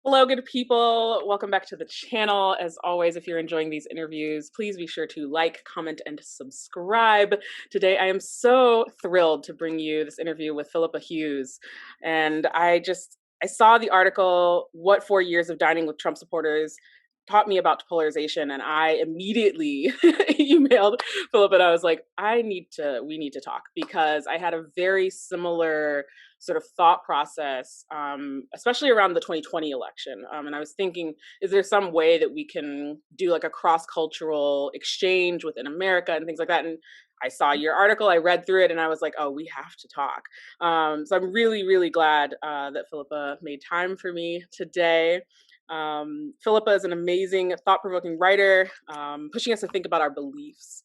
Hello, good people. Welcome back to the channel. As always, if you're enjoying these interviews, please be sure to like, comment, and subscribe. Today, I am so thrilled to bring you this interview with Philippa Hughes. And I saw the article, What 4 Years of Dining with Trump Supporters Taught Me About Polarization, and I immediately emailed Philippa and I was like, we need to talk, because I had a very similar sort of thought process, especially around the 2020 election. And I was thinking, is there some way that we can do like a cross-cultural exchange within America and things like that? And I saw your article, I read through it, and I was like, oh, we have to talk. So I'm really, really glad that Philippa made time for me today. Philippa is an amazing, thought-provoking writer, pushing us to think about our beliefs.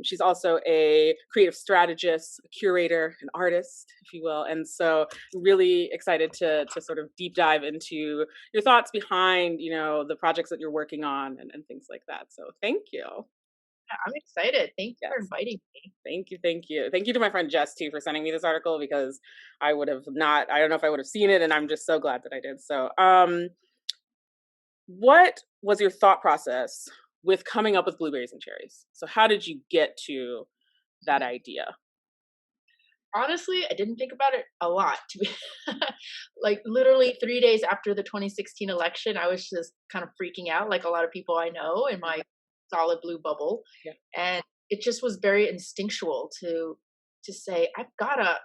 She's also a creative strategist, a curator, an artist, if you will. And so I'm really excited to sort of deep dive into your thoughts behind, the projects that you're working on and things like that. So thank you. I'm excited. Thank you for Yes. inviting me. Thank you. Thank you. Thank you to my friend Jess too for sending me this article, because I would have not, I don't know if I would have seen it, and I'm just so glad that I did. So what was your thought process with coming up with Blueberries and Cherries? So how did you get to that idea? Honestly, I didn't think about it a lot to be like literally 3 days after the 2016 election, I was just kind of freaking out like a lot of people I know in my solid blue bubble. Yeah. And it just was very instinctual to say I've got to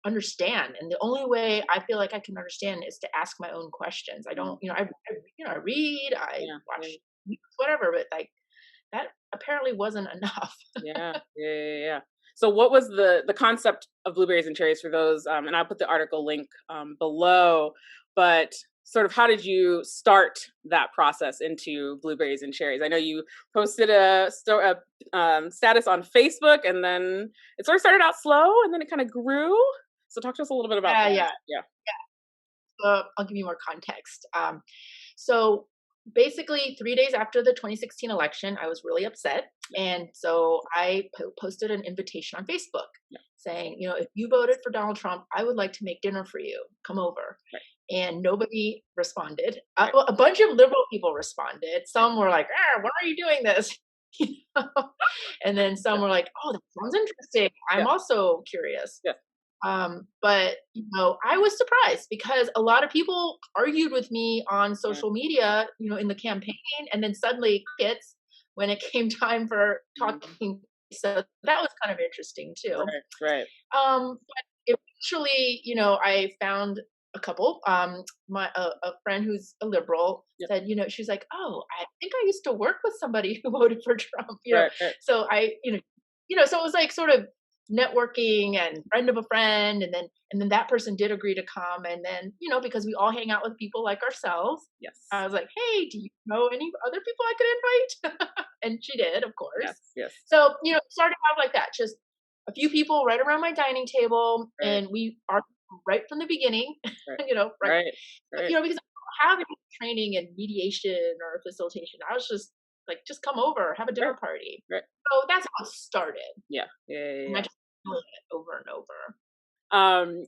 understand, and the only way I feel like I can understand is to ask my own questions. I don't, I read, I Yeah. watch news, whatever, but like that apparently wasn't enough. Yeah. Yeah. So what was the concept of Blueberries and Cherries for those? And I'll put the article link below. But sort of how did you start that process into Blueberries and Cherries? I know you posted a status on Facebook, and then it sort of started out slow, and then it kind of grew. So talk to us a little bit about Yeah, that. yeah. Yeah. I'll give you more context. So basically, 3 days after the 2016 election, I was really upset. And so I posted an invitation on Facebook Yeah. saying, if you voted for Donald Trump, I would like to make dinner for you. Come over. Right. And nobody responded. Right. Well, a bunch of liberal people responded. Some were like, why are you doing this? You know? And then some were like, oh, that sounds interesting. Yeah. I'm also curious. Yeah. But I was surprised because a lot of people argued with me on Yeah. social media, in the campaign, and then suddenly crickets when it came time for Mhm. talking. So that was kind of interesting too. Right. Right. But eventually, I found a couple. A friend who's a liberal Yeah. said, she's like, oh, I think I used to work with somebody who voted for Trump. Right. Right. So so it was like sort of networking and friend of a friend, and then that person did agree to come, and then because we all hang out with people like ourselves, I Yes. was like, hey, do you know any other people I could invite? And she did, of Yes. course. Yes. So it started out like that, just a few people right around my dining table, Right. and we are right from the beginning. Right. Right, Right. Right. because I don't have any training in mediation or facilitation. I was just like, just come over, have a Right. dinner party. Right. So that's how it started, Yeah. Yeah. Yeah. and I Yeah. just doing it over and over.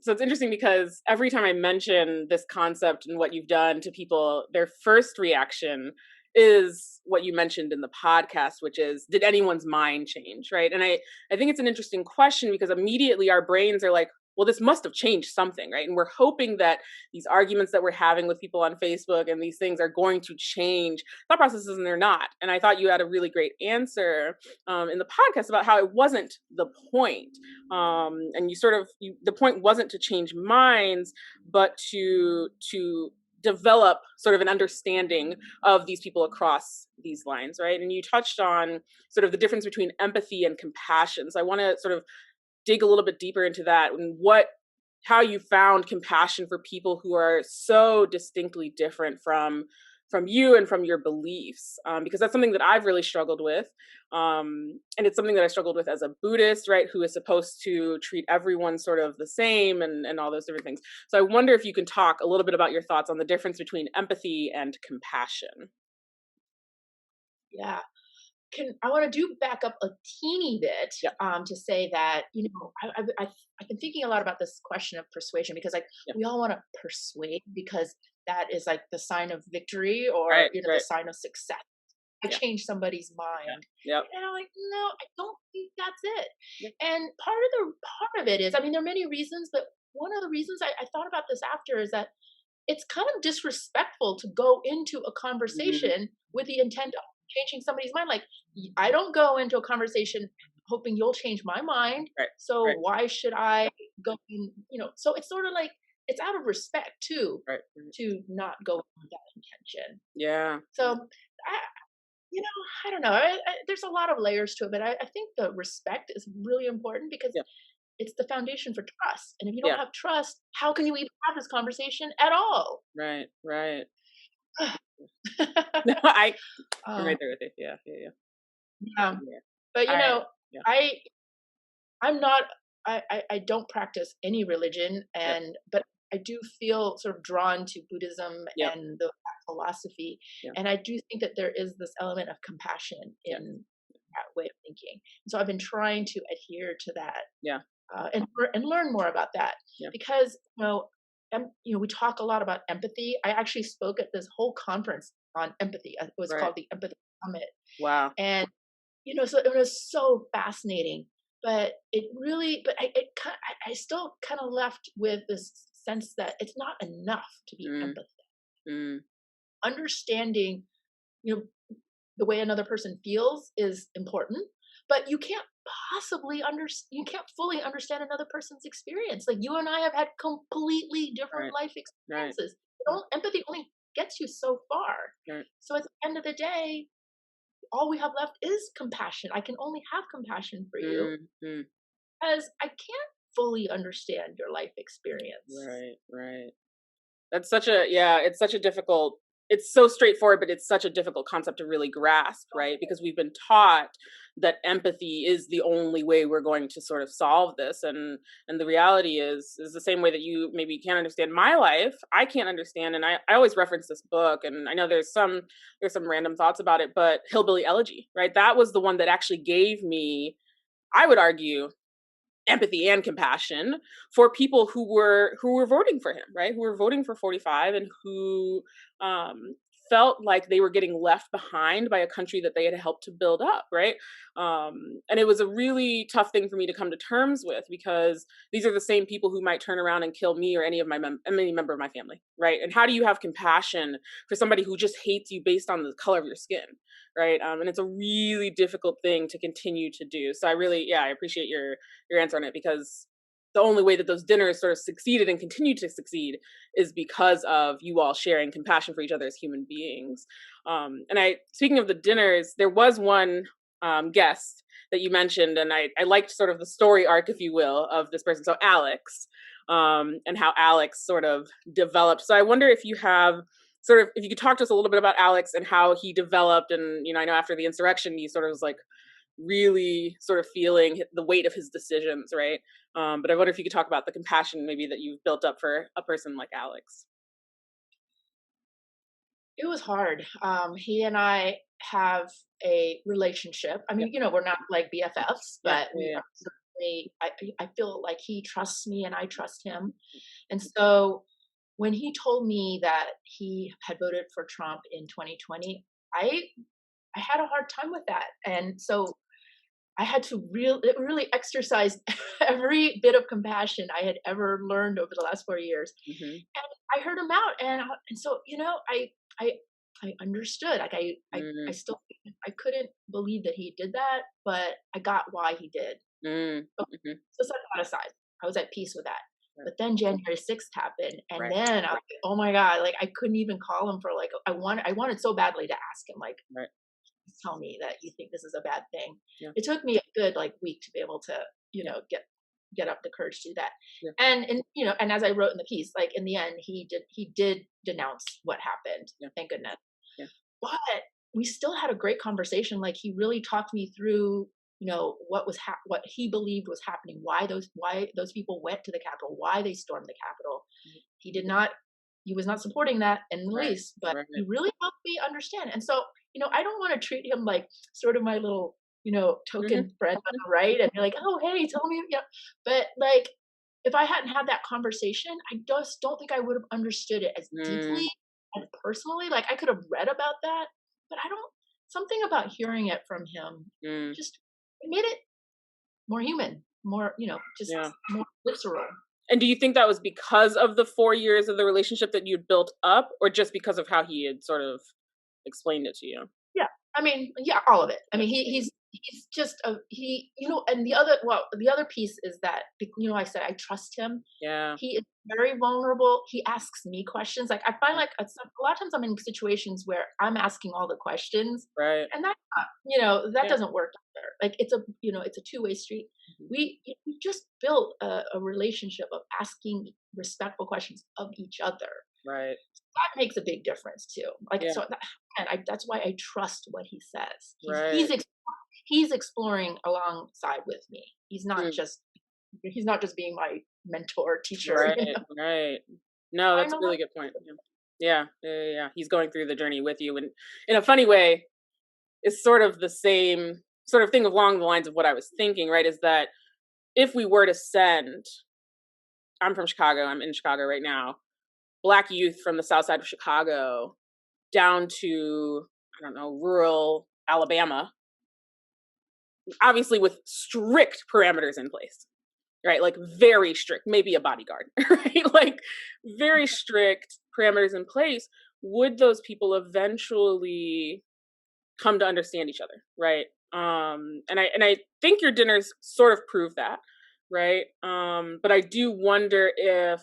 So it's interesting because every time I mention this concept and what you've done to people, their first reaction is what you mentioned in the podcast, which is, did anyone's mind change? Right. And I think it's an interesting question, because immediately our brains are like, well, this must have changed something, right? And we're hoping that these arguments that we're having with people on Facebook and these things are going to change thought processes, and they're not. And I thought you had a really great answer in the podcast about how it wasn't the point. And the point wasn't to change minds, but to develop sort of an understanding of these people across these lines, right? And you touched on sort of the difference between empathy and compassion. So I want to sort of dig a little bit deeper into that, and how you found compassion for people who are so distinctly different from you and from your beliefs, because that's something that I've really struggled with, and it's something that I struggled with as a Buddhist, right, who is supposed to treat everyone sort of the same, and all those different things. So I wonder if you can talk a little bit about your thoughts on the difference between empathy and compassion. Yeah. I want to do back up a teeny bit, Yeah. to say that I've been thinking a lot about this question of persuasion, because like Yeah. we all want to persuade because that is like the sign of victory, or, Right, the right. sign of success. I Yeah, changed somebody's yeah. mind. Yep. And I'm like, no, I don't think that's it. Yep. And part of it is, I mean, there are many reasons, but one of the reasons I thought about this after is that it's kind of disrespectful to go into a Mm, conversation with the intent of changing somebody's mind. Like, I don't go into a conversation hoping you'll change my mind. right, So right, why should I go in? So it's sort of like, it's out of respect too, right, right. to not go with that intention. Yeah. So I, I don't know. There's a lot of layers to it, but I think the respect is really important because Yeah. it's the foundation for trust. And if you don't Yeah. have trust, how can you even have this conversation at all? Right, right. No, um, I'm right there with you. Yeah, yeah, yeah. yeah, Yeah. but I yeah. I I'm not. I don't practice any religion, Yep. but I do feel sort of drawn to Buddhism Yep. and the philosophy, Yep. and I do think that there is this element of compassion Yeah. in that way of thinking. So I've been trying to adhere to that, Yeah. and learn more about that, Yeah. because we talk a lot about empathy. I actually spoke at this whole conference on empathy. It was Right. called the Empathy Summit, Wow. and so it was so fascinating. But it really, but I still kind of left with this sense that it's not enough to be Mm, empathetic. mm, Understanding, you know, the way another person feels is important, but you can't fully understand another person's experience. Like, you and I have had completely different right, life right, experiences. Empathy only gets you so far. right. So at the end of the day, all we have left is compassion. I can only have compassion for you Mm, mm, because I can't fully understand your life experience. right, right. That's such a yeah, it's such a difficult it's so straightforward, but it's such a difficult concept to really grasp, right? Because we've been taught that empathy is the only way we're going to sort of solve this. And the reality is the same way that you maybe can't understand my life, I can't understand. And I always reference this book, and I know there's some random thoughts about it, but Hillbilly Elegy, right? That was the one that actually gave me, I would argue, empathy and compassion for people who were voting for him, right? Who were voting for 45 and who um felt like they were getting left behind by a country that they had helped to build up, right? And it was a really tough thing for me to come to terms with, because these are the same people who might turn around and kill me or any member of my family, right? And how do you have compassion for somebody who just hates you based on the color of your skin, right? And it's a really difficult thing to continue to do. So I really, yeah, I appreciate your answer on it, because the only way that those dinners sort of succeeded and continue to succeed is because of you all sharing compassion for each other as human beings. And speaking of the dinners, there was one guest that you mentioned, and I liked sort of the story arc, if you will, of this person. So Alex, and how Alex sort of developed. So I wonder if you have sort of, if you could talk to us a little bit about Alex and how he developed. And I know after the insurrection, he sort of was like really sort of feeling the weight of his decisions, right? But I wonder if you could talk about the compassion maybe that you've built up for a person like Alex. It was hard. He and I have a relationship. I Yeah, mean, we're not like BFFs, yeah, but we yeah, are certainly. I feel like he trusts me and I trust him. And so when he told me that he had voted for Trump in 2020, I had a hard time with that, and so I had to really exercise every bit of compassion I had ever learned over the last 4 years. yeah. Hmm. And I heard him out, and so I I understood. Like, I Mm, still, I couldn't believe that he did that, but I got why he did. mm, So, hmm. set that aside. I was at peace with that. Right, But then January 6th happened, and right, then I was like, oh my god! Like, I couldn't even call him for, like, I wanted so badly to ask him, like, right. tell me that you think this is a bad thing. Yeah, It took me a good, like, week to be able to, get up the courage to do that. yeah, And as I wrote in the piece, like, in the end, he did denounce what happened. yeah, Thank goodness. yeah. But we still had a great conversation. Like, he really talked me through, what he believed was happening, why those people went to the Capitol, why they stormed the Capitol. Mhm. He did not he was not supporting that in the Right, least, but right, he really helped me understand. And so, I don't want to treat him like sort of my little, hmm, token friend on the right, and you're like, oh, hey, tell me, but like, if I hadn't had that conversation, I just don't think I would have understood it as deeply Mm, and personally. Like I could have read about that, but I don't. Something about hearing it from him mm, just it made it more human, more just yeah. more visceral. And do you think that was because of the 4 years of the relationship that you'd built up, or just because of how he had sort of explained it to you? Yeah, I mean, yeah, all of it. I Yeah. mean, he's just a and the other piece is that I said I trust him. Yeah. He is very vulnerable. He asks me questions. Like I find Yeah. like a lot of times I'm in situations where I'm asking all the questions, Right. and that Yeah. doesn't work either. Like it's a two-way street. Mhm. We just built a relationship of asking respectful questions of each other. Right. That makes a big difference too. Like Yeah. so, that's why I trust what he says. Right. He's exploring alongside with me. Mm. He's not just being my mentor teacher. Right. Right. No, I that's a know really good point. Yeah. Yeah. Yeah. Yeah. Yeah. He's going through the journey with you, and in a funny way, it's sort of the same sort of thing along the lines of what I was thinking. Right? Is that if we were to send, I'm from Chicago. I'm in Chicago right now. Black youth from the South Side of Chicago down to, I don't know, rural Alabama, obviously with strict parameters in place, right? Like very strict, maybe a bodyguard, right? Like very strict parameters in place. Would those people eventually come to understand each other, right? And I think your dinners sort of prove that, right? But I do wonder if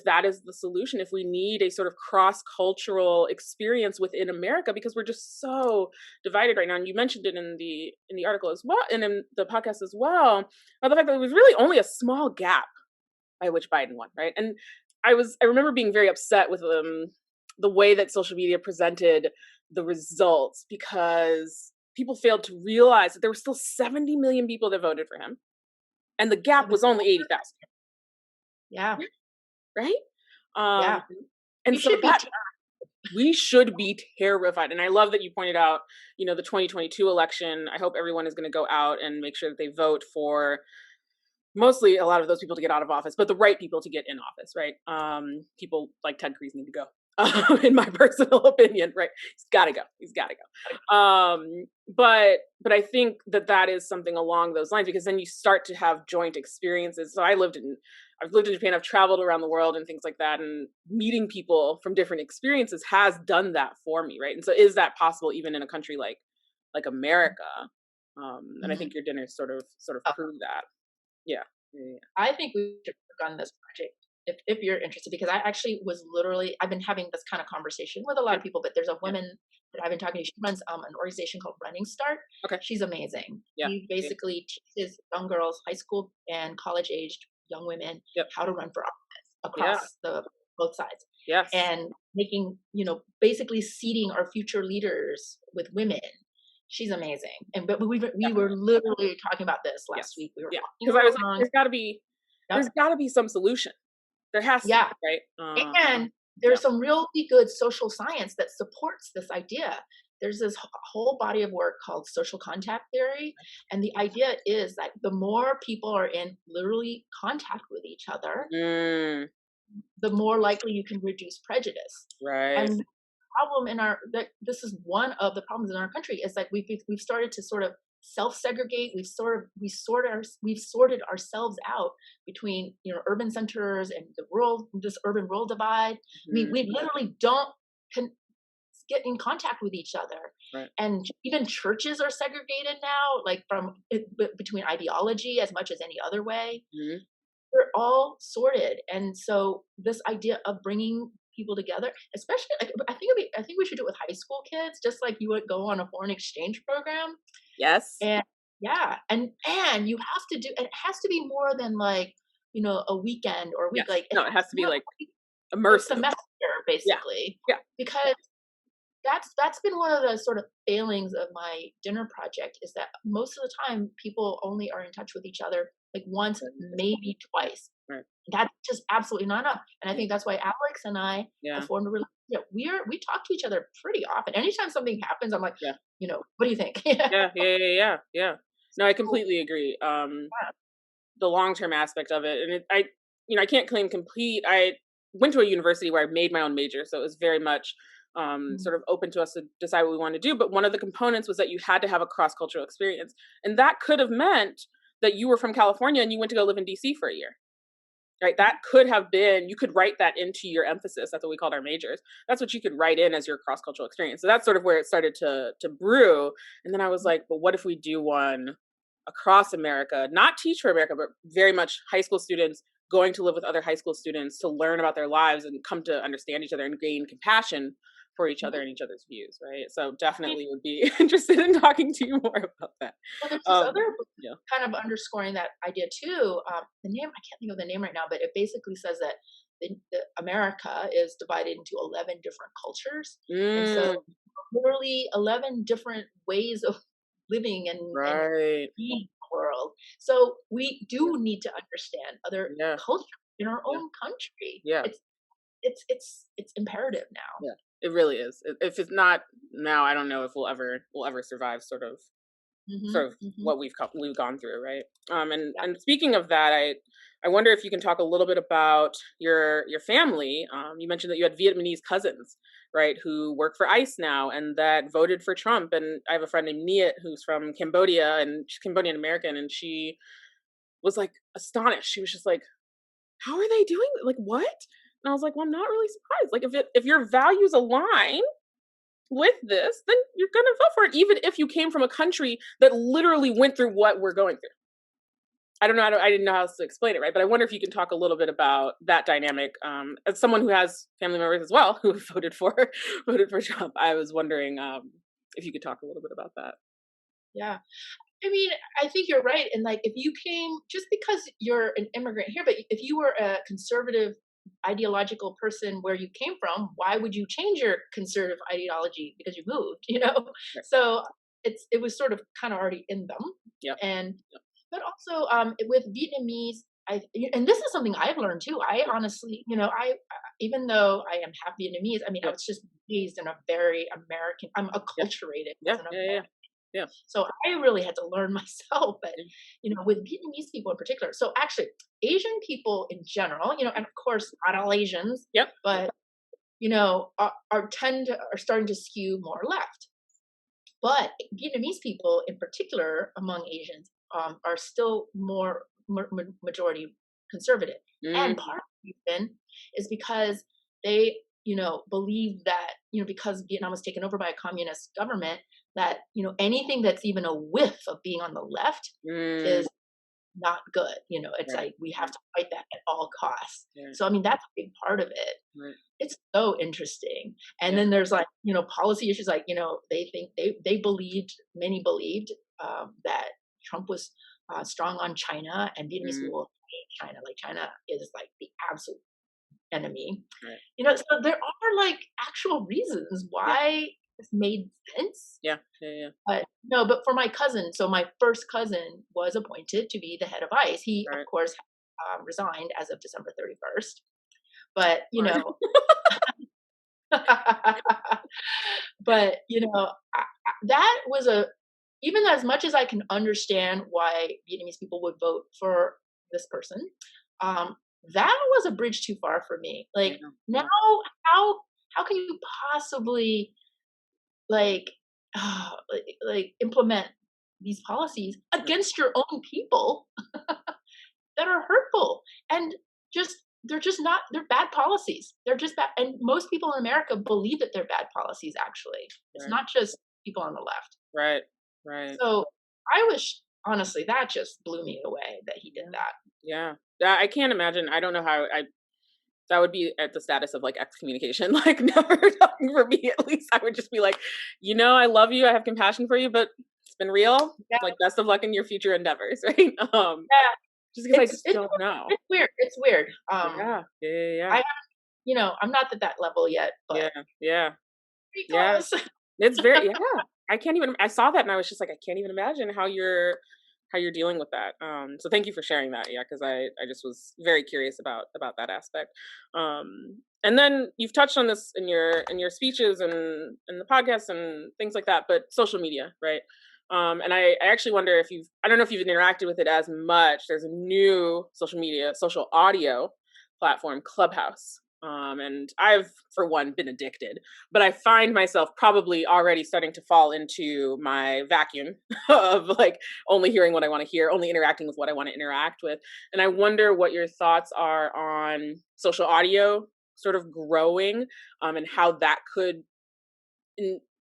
that is the solution, if we need a sort of cross-cultural experience within America, because we're just so divided right now. And you mentioned it in the article as well, and in the podcast as well, about the fact that it was really only a small gap by which Biden won, right? And I remember being very upset with the way that social media presented the results, because people failed to realize that there were still 70 million people that voted for him, and the gap seven. was only 80,000, Yeah, right? Um, yeah. We and so should be. that we should be terrified. And I love that you pointed out, the 2022 election. I hope everyone is going to go out and make sure that they vote for mostly a lot of those people to get out of office, but the right people to get in office, right? People like Ted Cruz need to go. In my personal opinion, right? He's got to go. He's got to go. But I think that is something along those lines, because then you start to have joint experiences. So I've lived in Japan. I've traveled around the world and things like that, and meeting people from different experiences has done that for me, right? And so, is that possible even in a country like America? And I Mhm. think your dinners sort of prove that. Yeah. Yeah. I think we should work on this project if you're interested, because I actually I've been having this kind of conversation with a lot Yeah. of people, but there's a Yeah. woman that I've been talking to. She runs an organization called Running Start. Okay. She's amazing. Yeah. She Yeah. basically teaches young girls, high school and college aged young women, Yep. how to run for office Yeah. across the both sides, Yes. and making basically seeding our future leaders with women. She's amazing. But we were Definitely. literally talking about this last Yes. week. We were Yeah. walking Because I was like, along. there's gotta be some solution. There has to be, Yeah, right? and Yeah. there's some really good social science that supports this idea. There's this whole body of work called social contact theory, and the idea is that the more people are in literally contact with each other, Mm, the more likely you can reduce prejudice. right. And the problem this is one of the problems in our country, is that we've started to sort of self-segregate. We've sorted ourselves out between urban centers and this urban rural divide. I mean, Mhm. we literally don't get in contact with each other. Right. And even churches are segregated now, like between ideology as much as any other way. Mhm. They're all sorted. And so this idea of bringing people together, especially, like, I think we should do it with high school kids, just like you would go on a foreign exchange program. Yes. And yeah, and you have to do, and it has to be more than like a weekend or a week. Yes. Like it No, it has has to to be be like a immersive. semester Yeah. basically, Yeah. because that's been one of the sort of failings of my dinner project, is that most of the time people only are in touch with each other like once, maybe twice. Right. That's just absolutely not enough. And I Yeah. think that's why Alex and I Yeah. have formed a relationship. We talk to each other pretty often. Anytime something happens, I'm like, Yeah. what do you think? Yeah. Yeah. Yeah. Yeah. Yeah. No, I So, completely agree. yeah. the long-term aspect of it. And I can't claim complete. I went to a university where I made my own major, so it was very much sort of open to us to decide what we want to do. But one of the components was that you had to have a cross-cultural experience, and that could have meant that you were from California and you went to go live in DC for a year. Right, that could have been, you could write that into your emphasis. That's what we called our majors. That's what you could write in as your cross-cultural experience. So that's sort of where it started to brew. And then I was like, but what if we do one across America, not teach for America, but very much high school students going to live with other high school students to learn about their lives and come to understand each other and gain compassion for each other and each other's views, right? So definitely would be interested in talking to you more about that. Well, there's this other book kind of underscoring that idea too. The name, I can't think of the name right now, but it basically says that America is divided into 11 different cultures. And so literally 11 different ways of living and being in the world. So we do need to understand other cultures in our own country. Yeah. It's imperative now. Yeah. It really is. If it's not now, I don't know if we'll ever survive sort of what we've gone through, right? And speaking of that, I wonder if you can talk a little bit about your family. You mentioned that you had Vietnamese cousins, right, who work for ICE now and that voted for Trump. And I have a friend named Niet who's from Cambodia, and she's Cambodian American, and she was like astonished. She was just like, "How are they doing? Like what?" And I was like, well, I'm not really surprised. Like if your values align with this, then you're going to vote for it, even if you came from a country that literally went through what we're going through. I don't know. I didn't know how else to explain it, right? But I wonder if you can talk a little bit about that dynamic. As someone who has family members as well who voted for Trump, I was wondering if you could talk a little bit about that. Yeah. I mean, I think you're right. And like, if you came, just because you're an immigrant here, but if you were a conservative ideological person where you came from, why would you change your conservative ideology because you moved, Right. So it was sort of kind of already in them. And but also with Vietnamese, and this is something I've learned too. I honestly, I even though I am half Vietnamese, I mean, I was just raised in a very American, I'm acculturated as an American. Yeah. So I really had to learn myself, but with Vietnamese people in particular. So actually, Asian people in general, and of course not all Asians, but are starting to skew more left. But Vietnamese people in particular among Asians are still more majority conservative, and part of the reason is because they believe that because Vietnam was taken over by a communist government, that anything that's even a whiff of being on the left is not good. It's like we have to fight that at all costs. So I mean, that's a big part of it. It's so interesting. And then there's like policy issues, like they think many believed that Trump was strong on China, and Vietnamese people hate China. Like China is like the absolute enemy. So there are like actual reasons why this made sense. But no, but for my cousin, so my first cousin was appointed to be the head of ICE. He of course resigned as of December 31st. But but that was even as much as I can understand why Vietnamese people would vote for this person, that was a bridge too far for me. Like now, how can you possibly like implement these policies against your own people that are hurtful and they're bad policies. They're just bad. And most people in America believe that they're bad policies, actually. It's not just people on the left. Right. So honestly, that just blew me away that he did that. Yeah. I can't imagine. I don't know how that would be at the status of like excommunication, like never talking for me, at least. I would just be like, I love you. I have compassion for you, but it's been real. Like best of luck in your future endeavors. Right. Just because I just don't know. It's weird. Yeah. I haven't, I'm not at that level yet, but yeah. It's very I saw that and I was just like, I can't even imagine how you're dealing with that. So thank you for sharing that. Yeah, because I just was very curious about that aspect. And then you've touched on this in your speeches and in the podcast and things like that, but social media, right? And I actually wonder if I don't know if you've interacted with it as much. There's a new social audio platform, Clubhouse. And I've, for one, been addicted, but I find myself probably already starting to fall into my vacuum of like only hearing what I want to hear, only interacting with what I want to interact with. And I wonder what your thoughts are on social audio sort of growing, and how that could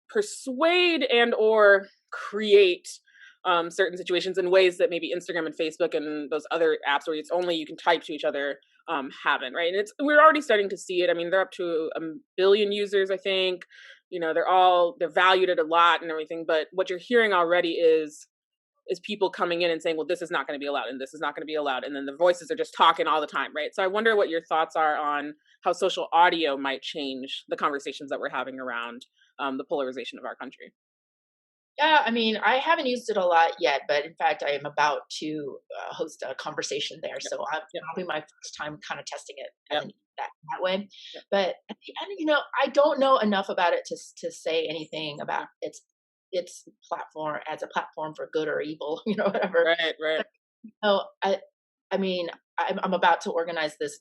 persuade and or create certain situations in ways that maybe Instagram and Facebook and those other apps where it's only you can type to each other haven't, right? And we're already starting to see it. I mean, they're up to 1 billion users, I think. You know, they're valued at a lot and everything. But what you're hearing already is people coming in and saying, well, this is not going to be allowed and this is not going to be allowed. And then the voices are just talking all the time, right? So I wonder what your thoughts are on how social audio might change the conversations that we're having around the polarization of our country. Yeah, I mean, I haven't used it a lot yet, but in fact, I am about to host a conversation there. Yep. So I'm Yep. probably my first time kind of testing it Yep. that way. Yep. But at the end, I don't know enough about it to say anything about its platform as a platform for good or evil, whatever. Right, right. No, I mean, I'm about to organize this.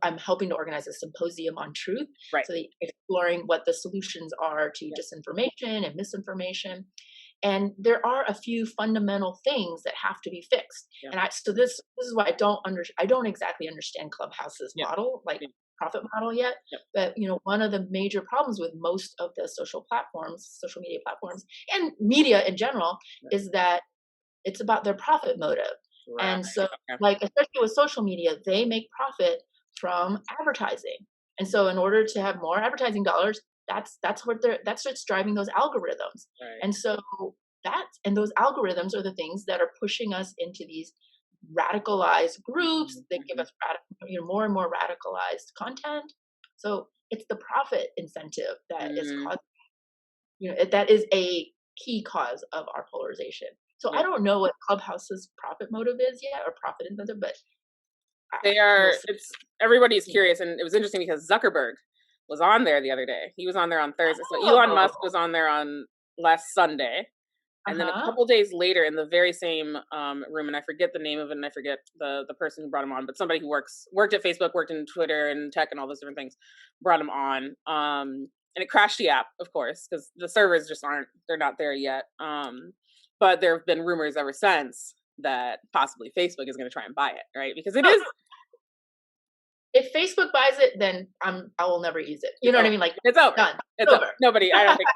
I'm helping to organize a symposium on truth, Right. so exploring what the solutions are to Yep. disinformation and misinformation. And there are a few fundamental things that have to be fixed. Yep. And so this is why I don't exactly understand Clubhouse's Yep. model, like Yep. profit model yet. Yep. But one of the major problems with most of the social media platforms, and media in general, Yep. is that it's about their profit motive. Right. And so, Okay. like, especially with social media, they make profit from advertising. And so in order to have more advertising dollars, that's what's driving those algorithms. Right. And so those algorithms are the things that are pushing us into these radicalized groups. Mm-hmm. They give us more and more radicalized content. So it's the profit incentive that is causing, that is a key cause of our polarization. So I don't know what Clubhouse's profit motive is yet, or profit incentive, but they are. Everybody's curious, and it was interesting because Zuckerberg was on there the other day. He was on there on Thursday. So Elon Musk was on there on last Sunday, and then a couple days later, in the very same room, and I forget the name of it, and I forget the person who brought him on, but somebody who worked at Facebook, worked in Twitter and tech and all those different things, brought him on. And it crashed the app, of course, because the servers just they're not there yet. But there have been rumors ever since that possibly Facebook is going to try and buy it, right? Because it is. If Facebook buys it, then I will never use it. You know what I mean? Like, it's over. Done. It's over. Nobody. I don't think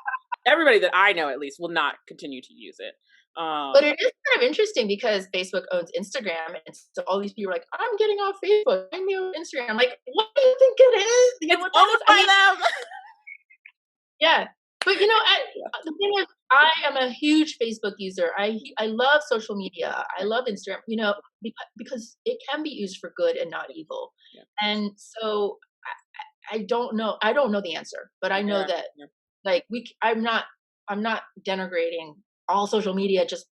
everybody that I know at least will not continue to use it. But it is kind of interesting because Facebook owns Instagram, and so all these people are like, "I'm getting off Facebook. I'm on Instagram." I'm like, "What do you think it is? It's owned by them." Yeah, but the thing is, I am a huge Facebook user. I love social media. I love Instagram. Because it can be used for good and not evil. Yeah. And so I don't know. I don't know the answer, but I know that like I'm not denigrating all social media. Just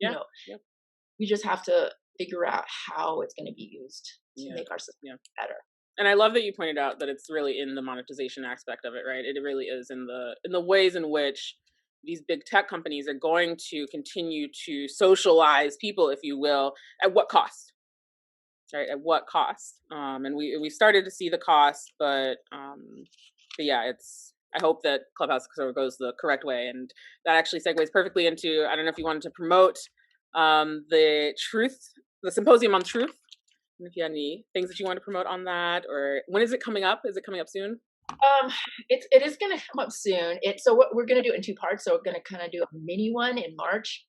we just have to figure out how it's going to be used to make our system better. And I love that you pointed out that it's really in the monetization aspect of it, right? It really is in the ways in which these big tech companies are going to continue to socialize people, if you will, at what cost, right? At what cost? And we started to see the cost, but yeah, I hope that Clubhouse sort of goes the correct way, and that actually segues perfectly into, I don't know if you wanted to promote the Symposium on Truth. And if you had any things that you want to promote on that, or when is it coming up? Is it coming up soon? It is going to come up soon. So what we're going to do it in 2 parts. So we're going to kind of do a mini one in March,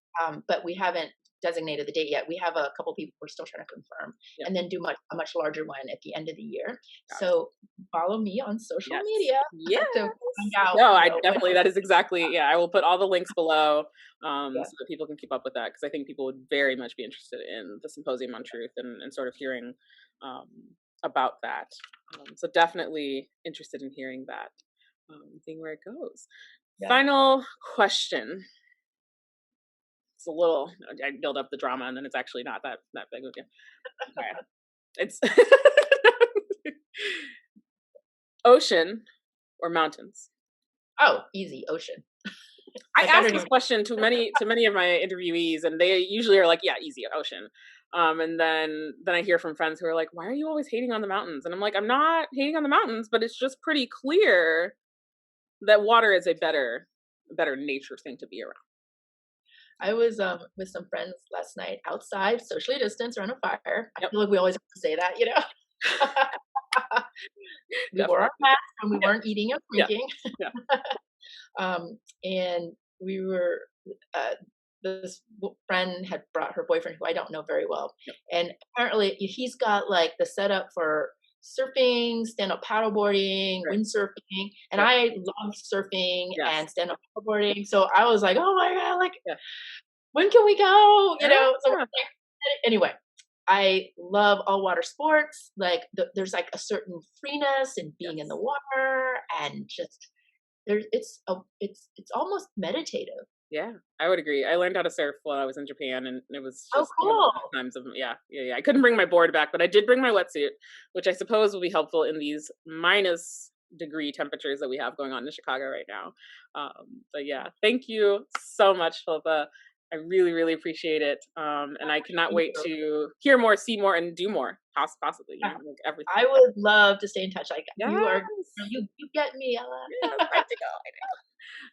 but we haven't designated the date yet. We have a couple people we're still trying to confirm, and then do a much larger one at the end of the year. So follow me on social media. Yeah. To find out. No, I definitely. That is exactly. Yeah, I will put all the links below so that people can keep up with that, because I think people would very much be interested in the Symposium on Truth and sort of hearing about that. So definitely interested in hearing that, seeing where it goes. Yeah. Final question. It's a little, I build up the drama and then it's actually not that big of a deal. Okay. It's ocean or mountains? Oh, easy, ocean. I Like I ask don't this even. question to many of my interviewees, and they usually are like, "Yeah, easy, ocean." And then I hear from friends who are like, "Why are you always hating on the mountains?" And I'm like, "I'm not hating on the mountains, but it's just pretty clear that water is a better nature thing to be around." I was with some friends last night outside, socially distanced around a fire. I Yep, feel like we always have to say that, you know. We wore our definitely. masks and we Yeah, weren't eating or yeah, drinking. yeah. And we were uh, this friend had brought her boyfriend, who I don't know very well, Yep. and apparently he's got like the setup for surfing, stand-up paddleboarding, Right. windsurfing, and Yep. I love surfing Yes. and stand-up paddleboarding. So I was like, oh my god, like Yeah. when can we go? You know, so Yeah. anyway, I love all water sports. Like there's like a certain freeness in being in the Yes. water, and just there's it's almost meditative. Yeah, I would agree. I learned how to surf while I was in Japan, and it was Oh, just one of the cool. best times of yeah. I couldn't bring my board back, but I did bring my wetsuit, which I suppose will be helpful in these minus degree temperatures that we have going on in Chicago right now. But yeah, thank you so much, Philippa. I really, really appreciate it. And I cannot Thank wait you. to hear more, see more, and do more. Possibly, Yeah, like everything. I would love to stay in touch. Like Yes, you are, you get me, Ella. yes, I do.